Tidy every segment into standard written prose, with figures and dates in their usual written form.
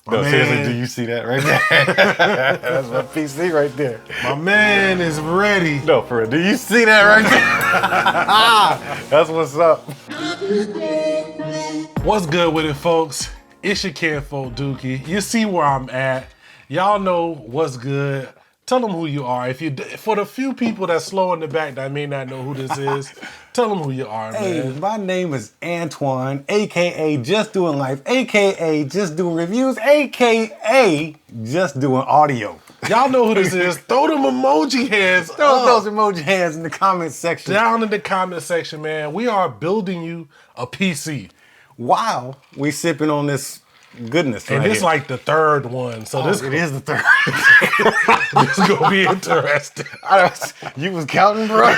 No, seriously, do you see that right there? That's my PC right there. My man is ready. No, for real. Do you see that right there? That's what's up. What's good with it, folks? It's your kinfolk Dookie. You see where I'm at. Y'all know what's good. Tell them who you are. For the few people that's slow in the back that may not know who this is, tell them who you are, man. Hey, my name is Antoine, aka Just Doing Life, aka Just Doing Reviews, aka Just Doing Audio. Y'all know who this is. Throw them emoji hands Throw those emoji hands in the comment section. Down in the comment section, man. We are building you a PC. While we sipping on this goodness and right this here. like the third one, so this it is the third. This is gonna be interesting. You was counting, bro.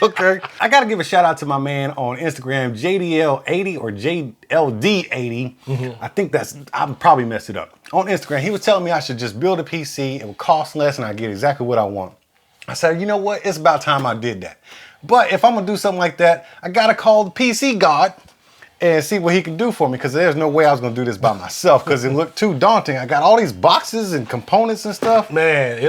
Okay. I gotta give a shout out to my man on Instagram, JDL80 or JLD80. I think I probably messed it up. On Instagram, he was telling me I should just build a PC. It would cost less and I get exactly what I want. I said, you know what? It's about time I did that. But if I'm gonna do something like that, I gotta call the PC God and see what he can do for me, because there's no way I was gonna do this by myself because it looked too daunting. I got all these boxes and components and stuff. Man,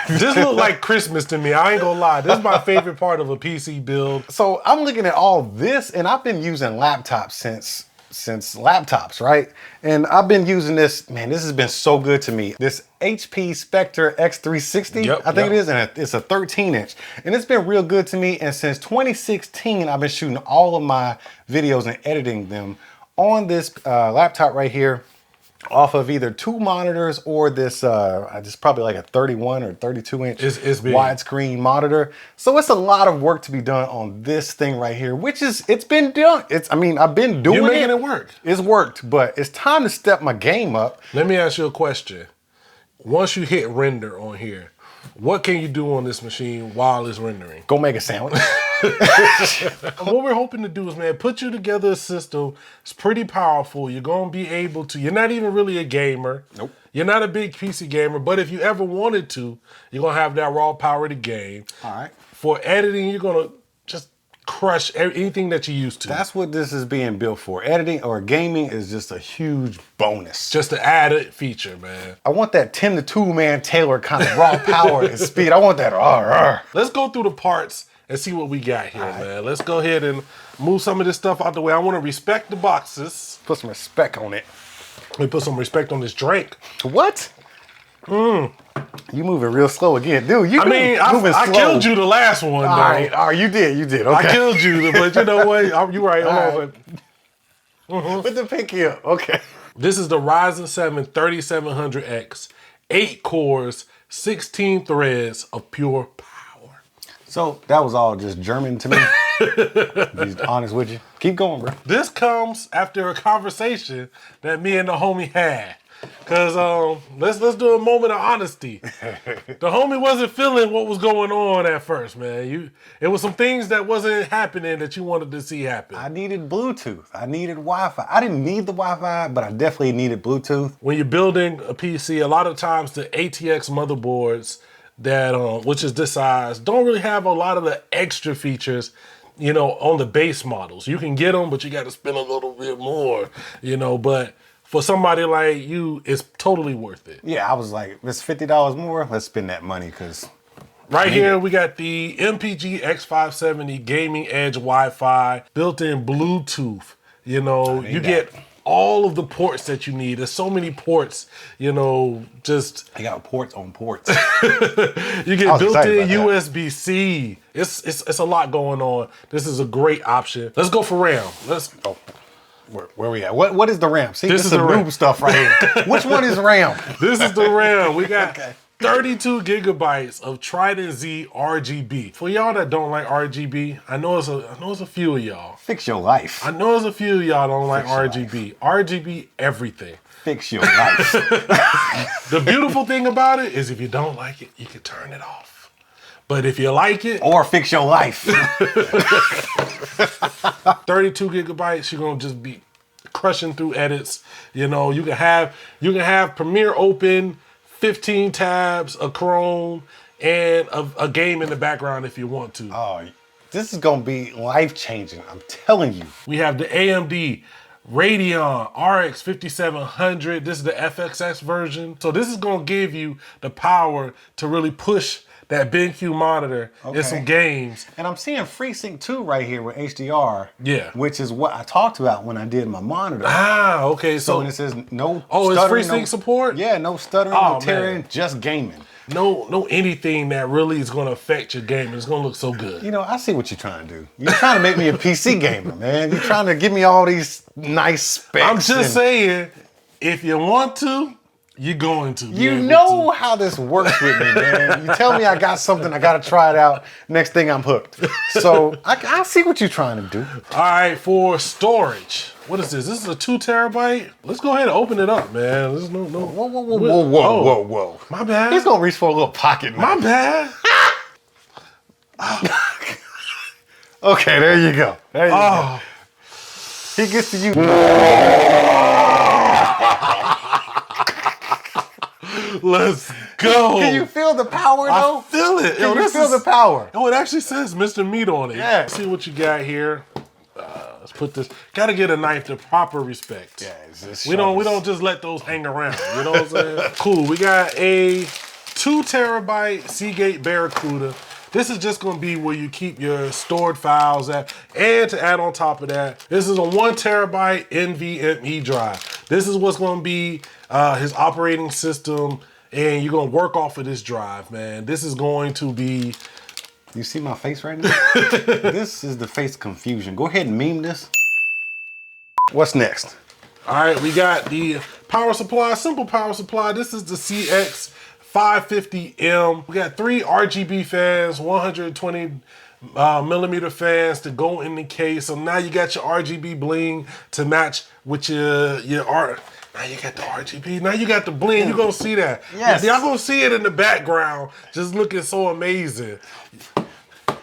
this looked like Christmas to me. I ain't gonna lie. This is my favorite part of a PC build. So I'm looking at all this, and I've been using laptops since laptops, right? And I've been using this, man, this has been so good to me. This HP Spectre X360, I think it is, and it's a 13-inch. And it's been real good to me, and since 2016, I've been shooting all of my videos and editing them on this laptop right here, off of either two monitors or this probably like a 31 or 32-inch widescreen monitor. So it's a lot of work to be done on this thing right here, which it's been done. I've been doing it. You're making it work. It's worked, but it's time to step my game up. Let me ask you a question. Once you hit render on here, what can you do on this machine while it's rendering? Go make a sandwich. What we're hoping to do is, man, put you together a system. It's pretty powerful. You're going to be able to, you're not even really a gamer. Nope. You're not a big PC gamer, but if you ever wanted to, you're going to have that raw power to game. All right. For editing, you're going to just crush anything that you used to. That's what this is being built for. Editing or gaming is just a huge bonus. Just an added feature, man. I want that 10 to 2 man Taylor kind of raw power and speed. I want that. Let's go through the parts and see what we got here, man. Let's go ahead and move some of this stuff out the way. I want to respect the boxes. Put some respect on it. Let me put some respect on this drink. What? You moving real slow again, dude. You moving slow. I killed you the last one, though. All right, you did. Okay. I killed you, but you know what? You're right. Hold on. Put the pinky up. Okay. This is the Ryzen 7 3700X, 8 cores, 16 threads of pure power. So that was all just German to me. Be honest with you. Keep going, bro. This comes after a conversation that me and the homie had. Cause let's do a moment of honesty. The homie wasn't feeling what was going on at first, man. It was some things that wasn't happening that you wanted to see happen. I needed Bluetooth. I needed Wi-Fi. I didn't need the Wi-Fi, but I definitely needed Bluetooth. When you're building a PC, a lot of times the ATX motherboards that which is this size don't really have a lot of the extra features, on the base models. You can get them, but you got to spend a little bit more, but for somebody like you, it's totally worth it. Yeah, I was like, if it's $50 more, let's spend that money, because right here we got the MPG X570 Gaming Edge Wi-Fi, built-in Bluetooth. You get all of the ports that you need. There's so many ports, just... I got ports on ports. You get built-in USB-C. It's a lot going on. This is a great option. Let's go for RAM. Let's go. Where we at? What is the RAM? See, this is the noob stuff right here. Which one is RAM? This is the RAM. We got 32 gigabytes of Trident Z RGB. For y'all that don't like RGB, I know it's a few of y'all. Fix your life. I know it's a few of y'all don't like RGB. RGB everything. Fix your life. The beautiful thing about it is if you don't like it, you can turn it off. But if you like it... Or fix your life. 32 gigabytes, you're going to just be crushing through edits. You can have Premiere open, 15 tabs, a Chrome, and a game in the background if you want to. Oh, this is going to be life-changing. I'm telling you. We have the AMD Radeon RX 5700. This is the FXX version. So this is going to give you the power to really push that BenQ monitor in some games. And I'm seeing FreeSync 2 right here with HDR. Yeah. Which is what I talked about when I did my monitor. Ah, okay. So when it says no stuttering, it's FreeSync support? Yeah, no stuttering, no tearing, just gaming. No anything that really is going to affect your game. It's going to look so good. You know, I see what you're trying to do. You're trying to make me a PC gamer, man. You're trying to give me all these nice specs. I'm just saying, if you want to, you're going to. You know how this works with me, man. You tell me I got something, I got to try it out. Next thing, I'm hooked. So I see what you're trying to do. All right, for storage. What is this? This is a 2 terabyte. Let's go ahead and open it up, man. There's no. Whoa. My bad. He's going to reach for a little pocket, man. My bad. Okay, there you go. There you go. He gets to use. Let's go. Can you feel the power, though? I feel it. Can you feel the power? Oh, it actually says Mr. Meat on it. Yeah. Let's see what you got here. Let's put this. Gotta get a knife to proper respect. Yeah, we don't just let those hang around. You know what I'm saying? Cool. We got a 2 terabyte Seagate Barracuda. This is just gonna be where you keep your stored files at. And to add on top of that, this is a 1 terabyte NVMe drive. This is what's gonna be his operating system, and you're gonna work off of this drive, man. This is going to be. You see my face right now? This is the face confusion. Go ahead and meme this. What's next? All right, we got the power supply, simple power supply. This is the CX550M. We got 3 RGB fans, 120 millimeter fans to go in the case. So now you got your RGB bling to match with your art. Now you got the RGB. Now you got the bling. You're gonna see that. Yes. Y'all gonna see it in the background, just looking so amazing.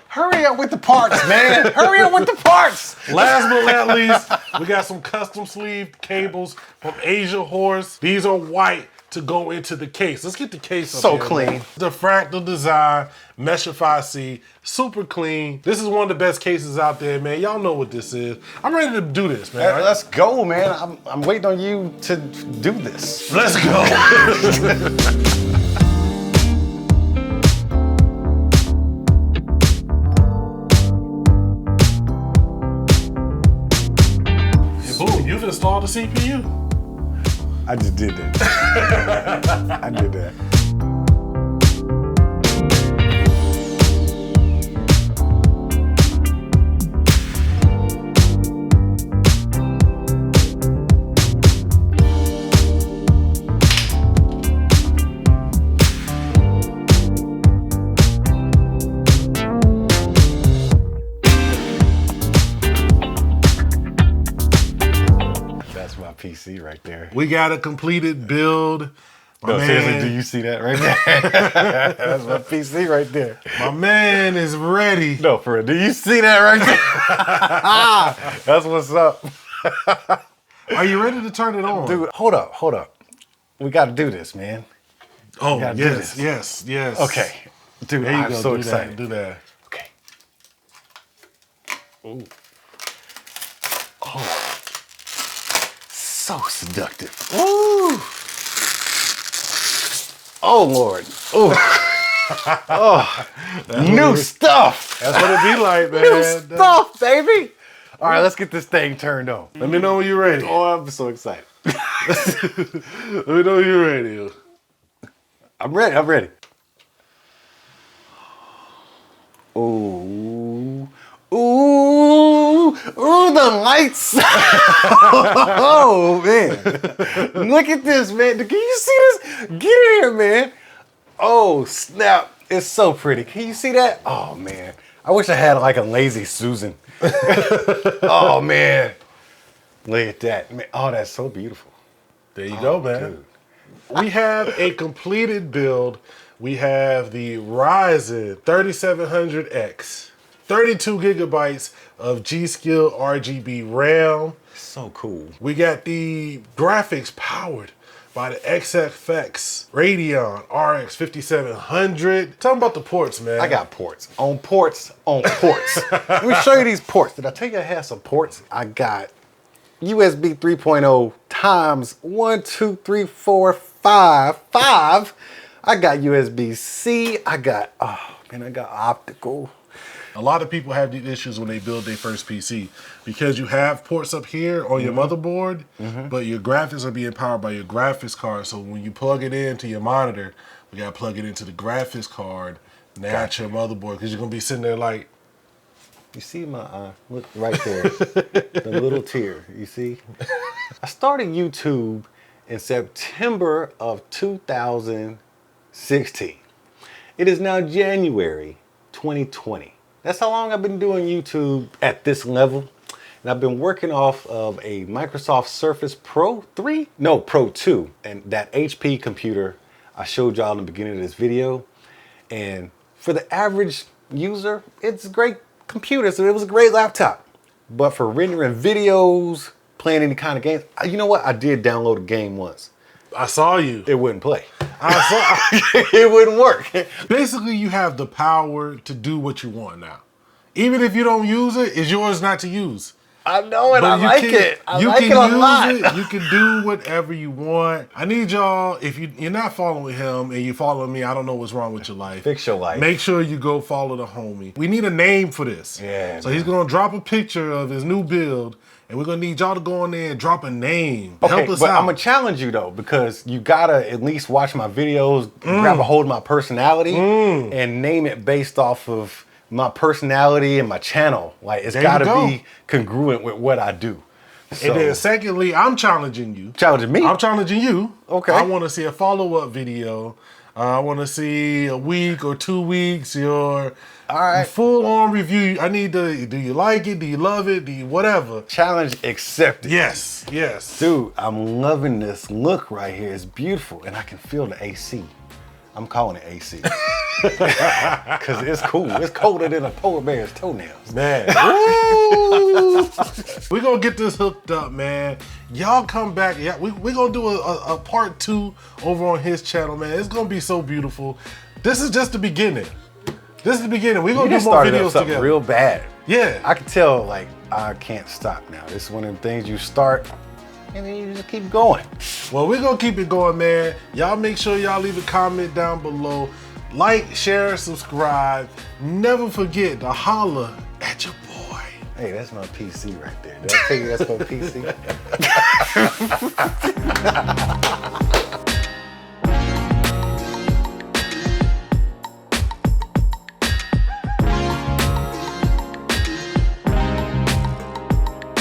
Hurry up with the parts, man. Hurry up with the parts. Last but not least, we got some custom sleeve cables from Asia Horse. These are white to go into the case. Let's get the case up So here, clean. man. The Fractal Design Meshify C, super clean. This is one of the best cases out there, man. Y'all know what this is. I'm ready to do this, man. Let's go, man. I'm waiting on you to do this. Let's go. Boom, you've installed the CPU. I just did that. I did that. That's my PC right there. We got a completed build. No, seriously, do you see that right there? That's my PC right there. My man is ready. No, for real. Do you see that right there? That's what's up. Are you ready to turn it on? Dude, hold up. We got to do this, man. Oh, gotta do yes, this. yes. Okay. Dude, There you I'm go. so do excited. That, do that. Okay. Ooh. Oh. So seductive. Ooh. Oh, Lord. Ooh. Oh. New stuff. That's what it be like, man. New stuff, baby. All right, let's get this thing turned on. Let me know when you're ready. Oh, I'm so excited. Let me know when you're ready. I'm ready. Ooh. Ooh. Ooh, the lights. Oh, man. Look at this, man. Can you see this? Get in here, man. Oh, snap. It's so pretty. Can you see that? Oh, man. I wish I had like a lazy Susan. Oh, man. Look at that. Man. Oh, that's so beautiful. There you go, man. Dude. We have a completed build. We have the Ryzen 3700X, 32 gigabytes of G.Skill RGB RAM. So cool. We got the graphics powered by the XFX Radeon RX 5700. Tell them about the ports, man. I got ports. On ports. Let me show you these ports. Did I tell you I had some ports? I got USB 3.0 times 1, 2, 3, 4, 5. I got USB-C. I got optical. A lot of people have these issues when they build their first PC because you have ports up here on your motherboard, but your graphics are being powered by your graphics card. So when you plug it into your monitor, we got to plug it into the graphics card, not your motherboard, because you're going to be sitting there like... You see my eye? Look right there. The little tear. You see? I started YouTube in September of 2016. It is now January 2020. That's how long I've been doing YouTube at this level. And I've been working off of a Microsoft Surface Pro 3? No, Pro 2. And that HP computer I showed y'all in the beginning of this video. And for the average user, it's a great computer, so it was a great laptop. But for rendering videos, playing any kind of games, you know what? I did download a game once. I saw you. It wouldn't play. It wouldn't work. Basically, you have the power to do what you want now. Even if you don't use it, it's yours not to use. I know it. I like it. I like it a lot. You can do whatever you want. I need y'all, if you're not following him and you're following me, I don't know what's wrong with your life. Fix your life. Make sure you go follow the homie. We need a name for this. Yeah. So he's going to drop a picture of his new build, and we're going to need y'all to go in there and drop a name. Okay, help us but out. I'm going to challenge you, though, because you got to at least watch my videos, grab a hold of my personality, and name it based off of my personality and my channel. Like, it's got to be congruent with what I do. So, and then secondly, I'm challenging you. Challenging me? I'm challenging you. Okay. I want to see a follow-up video. I want to see a week or 2 weeks, your full-on review. I need to, do you like it? Do you love it? Do you whatever? Challenge accepted. Yes, yes. Dude, I'm loving this look right here. It's beautiful, and I can feel the AC. I'm calling it AC. Because it's cool. It's colder than a polar bear's toenails. Man. We're going to get this hooked up, man. Y'all come back. Yeah, we're going to do a part 2 over on his channel, man. It's going to be so beautiful. This is just the beginning. This is the beginning. We're going to do more videos together. Real bad. Yeah. I can tell, like, I can't stop now. This is one of them things you start and then you just keep going. Well, we're going to keep it going, man. Y'all make sure y'all leave a comment down below. Like, share, subscribe. Never forget to holler at your boy. Hey, that's my PC right there. Did I tell you that's my PC?